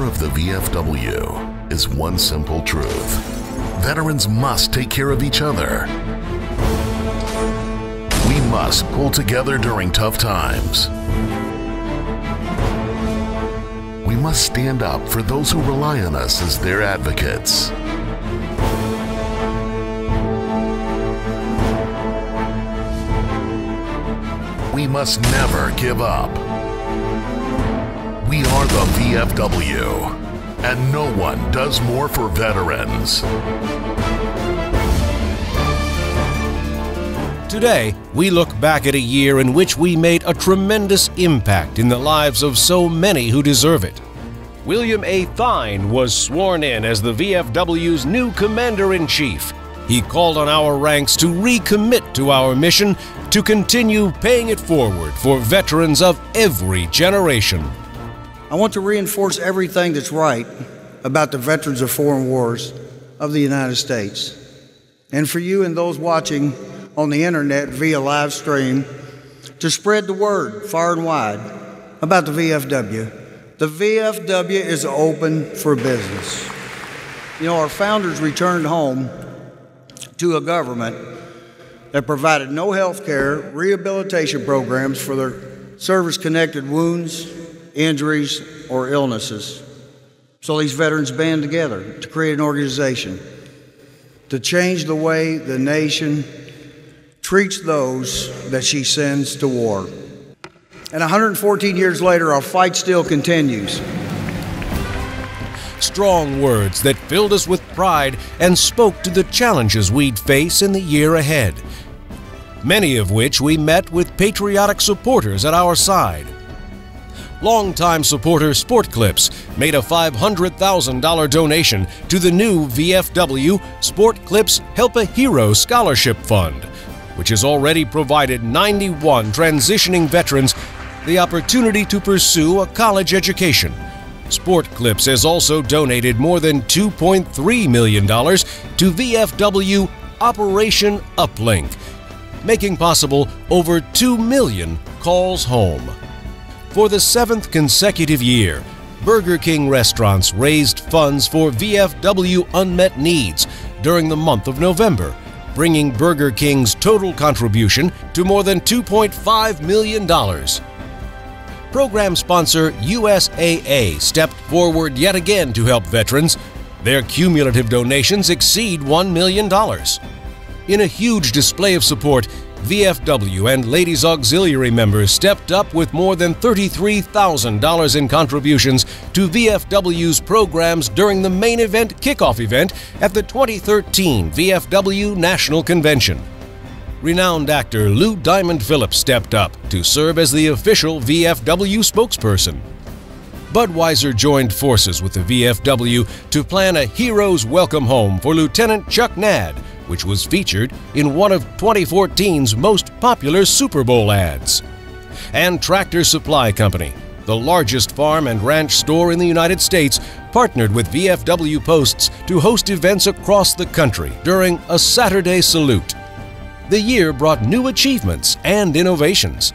of the VFW is one simple truth. Veterans must take care of each other. We must pull together during tough times. We must stand up for those who rely on us as their advocates. We must never give up. We are the VFW, and no one does more for veterans. Today, we look back at a year in which we made a tremendous impact in the lives of so many who deserve it. William A. Thine was sworn in as the VFW's new Commander-in-Chief. He called on our ranks to recommit to our mission to continue paying it forward for veterans of every generation. I want to reinforce everything that's right about the veterans of foreign wars of the United States. And for you and those watching on the internet via live stream, to spread the word far and wide about the VFW. The VFW is open for business. You know, our founders returned home to a government that provided no health care, rehabilitation programs for their service-connected wounds, injuries, or illnesses. So these veterans band together to create an organization to change the way the nation treats those that she sends to war. And 114 years later, our fight still continues. Strong words that filled us with pride and spoke to the challenges we'd face in the year ahead, many of which we met with patriotic supporters at our side. Longtime supporter Sport Clips made a $500,000 donation to the new VFW Sport Clips Help a Hero Scholarship Fund, which has already provided 91 transitioning veterans the opportunity to pursue a college education. Sport Clips has also donated more than $2.3 million to VFW Operation Uplink, making possible over 2 million calls home. For the 7th consecutive year, Burger King restaurants raised funds for VFW unmet needs during the month of November, bringing Burger King's total contribution to more than $2.5 million. Program sponsor USAA stepped forward yet again to help veterans. Their cumulative donations exceed $1 million. In a huge display of support, VFW and Ladies Auxiliary members stepped up with more than $33,000 in contributions to VFW's programs during the main event kickoff event at the 2013 VFW National Convention. Renowned actor Lou Diamond Phillips stepped up to serve as the official VFW spokesperson. Budweiser joined forces with the VFW to plan a Hero's Welcome Home for Lieutenant Chuck Nadd, which was featured in one of 2014's most popular Super Bowl ads. And Tractor Supply Company, the largest farm and ranch store in the United States, partnered with VFW Posts to host events across the country during a Saturday Salute. The year brought new achievements and innovations.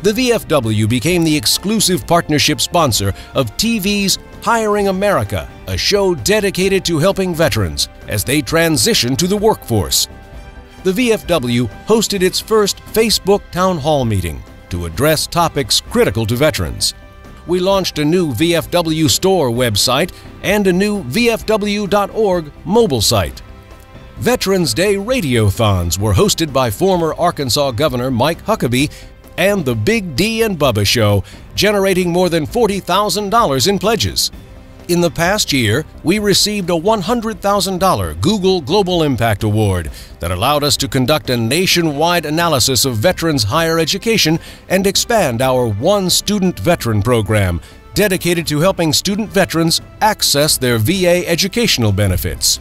The VFW became the exclusive partnership sponsor of TV's Hiring America, a show dedicated to helping veterans as they transition to the workforce. The VFW hosted its first Facebook town hall meeting to address topics critical to veterans. We launched a new VFW store website and a new VFW.org mobile site. Veterans Day radiothons were hosted by former Arkansas Governor Mike Huckabee and the Big D and Bubba Show, generating more than $40,000 in pledges. In the past year, we received a $100,000 Google Global Impact Award that allowed us to conduct a nationwide analysis of veterans' higher education and expand our One Student Veteran program, dedicated to helping student veterans access their VA educational benefits.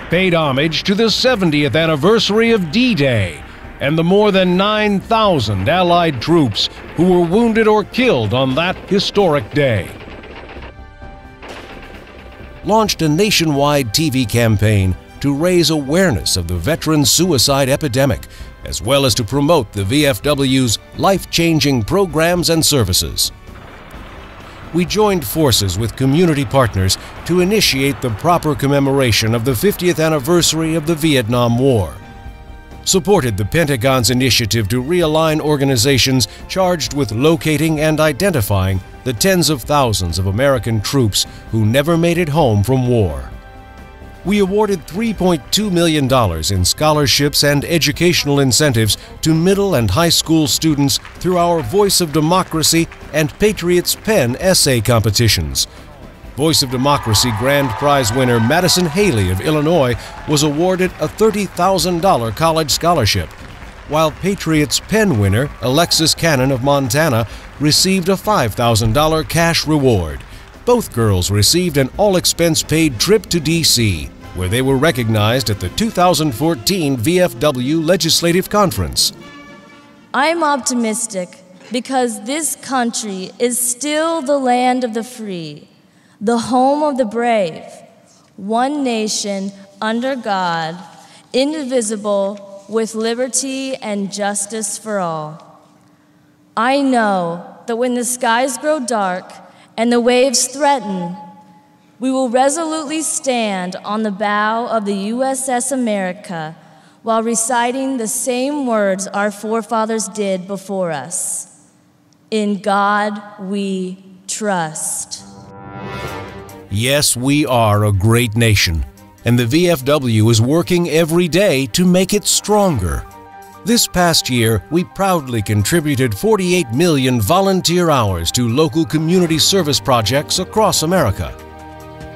Paid homage to the 70th anniversary of D-Day and the more than 9,000 Allied troops who were wounded or killed on that historic day. Launched a nationwide TV campaign to raise awareness of the veteran suicide epidemic, as well as to promote the VFW's life-changing programs and services. we joined forces with community partners to initiate the proper commemoration of the 50th anniversary of the Vietnam War. Supported the Pentagon's initiative to realign organizations charged with locating and identifying the tens of thousands of American troops who never made it home from war. We awarded $3.2 million in scholarships and educational incentives to middle and high school students through our Voice of Democracy and Patriots Pen essay competitions. Voice of Democracy Grand Prize winner Madison Haley of Illinois was awarded a $30,000 college scholarship, while Patriots Pen winner Alexis Cannon of Montana received a $5,000 cash reward. Both girls received an all-expense-paid trip to D.C., where they were recognized at the 2014 VFW Legislative Conference. I'm optimistic because this country is still the land of the free, the home of the brave, one nation under God, indivisible, with liberty and justice for all. I know that when the skies grow dark and the waves threaten, we will resolutely stand on the bow of the USS America while reciting the same words our forefathers did before us. In God we trust. Yes, we are a great nation, and the VFW is working every day to make it stronger. This past year, we proudly contributed 48 million volunteer hours to local community service projects across America.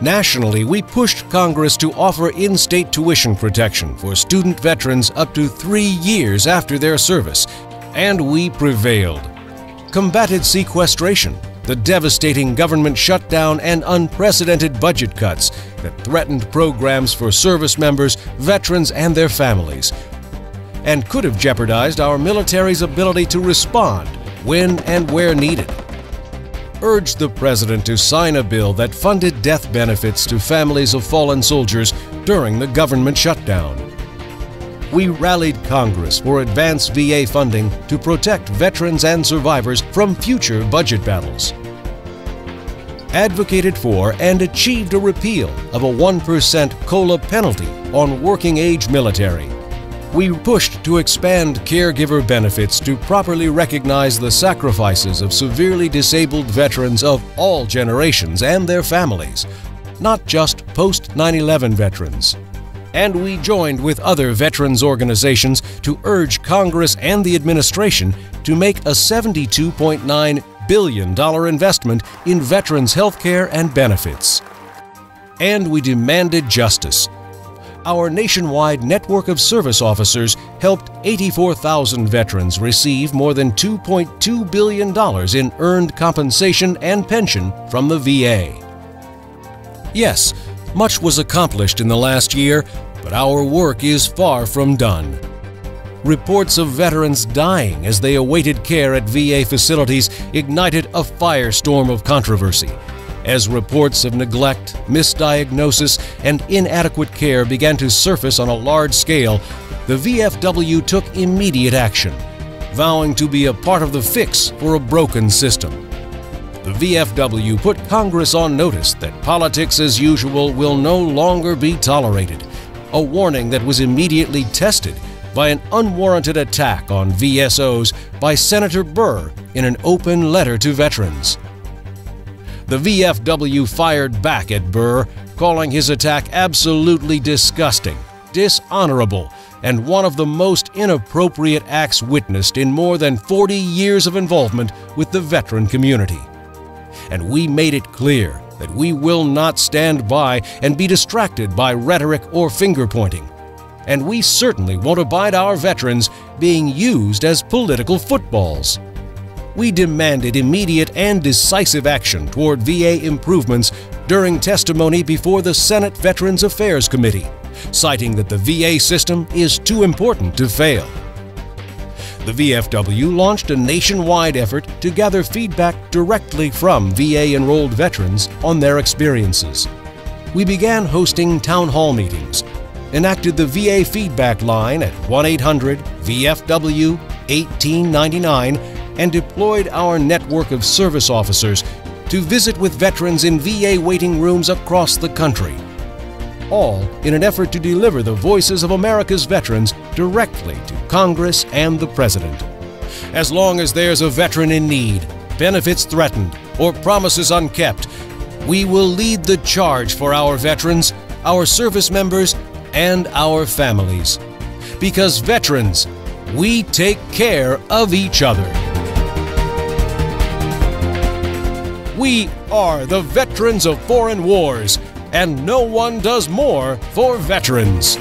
Nationally, we pushed Congress to offer in-state tuition protection for student veterans up to 3 years after their service, and we prevailed. Combated sequestration, the devastating government shutdown and unprecedented budget cuts that threatened programs for service members, veterans, and their families, and could have jeopardized our military's ability to respond when and where needed. Urged the President to sign a bill that funded death benefits to families of fallen soldiers during the government shutdown. We rallied Congress for advanced VA funding to protect veterans and survivors from future budget battles. Advocated for and achieved a repeal of a 1% COLA penalty on working-age military. We pushed to expand caregiver benefits to properly recognize the sacrifices of severely disabled veterans of all generations and their families, not just post-9/11 veterans. And we joined with other veterans organizations to urge Congress and the administration to make a $72.9 billion investment in veterans' health care and benefits. And we demanded justice. Our nationwide network of service officers helped 84,000 veterans receive more than $2.2 billion in earned compensation and pension from the VA. Yes, much was accomplished in the last year, but our work is far from done. Reports of veterans dying as they awaited care at VA facilities ignited a firestorm of controversy. As reports of neglect, misdiagnosis, and inadequate care began to surface on a large scale, the VFW took immediate action, vowing to be a part of the fix for a broken system. The VFW put Congress on notice that politics as usual will no longer be tolerated, a warning that was immediately tested by an unwarranted attack on VSOs by Senator Burr in an open letter to veterans. The VFW fired back at Burr, calling his attack absolutely disgusting, dishonorable, and one of the most inappropriate acts witnessed in more than 40 years of involvement with the veteran community. And we made it clear that we will not stand by and be distracted by rhetoric or finger-pointing. And we certainly won't abide our veterans being used as political footballs. We demanded immediate and decisive action toward VA improvements during testimony before the Senate Veterans Affairs Committee, citing that the VA system is too important to fail. The VFW launched a nationwide effort to gather feedback directly from VA-enrolled veterans on their experiences. We began hosting town hall meetings, enacted the VA feedback line at 1-800-VFW-1899, and deployed our network of service officers to visit with veterans in VA waiting rooms across the country, all in an effort to deliver the voices of America's veterans directly to Congress and the President. As long as there's a veteran in need, benefits threatened, or promises unkept, we will lead the charge for our veterans, our service members, and our families. Because veterans, we take care of each other. We are the veterans of foreign wars, and no one does more for veterans.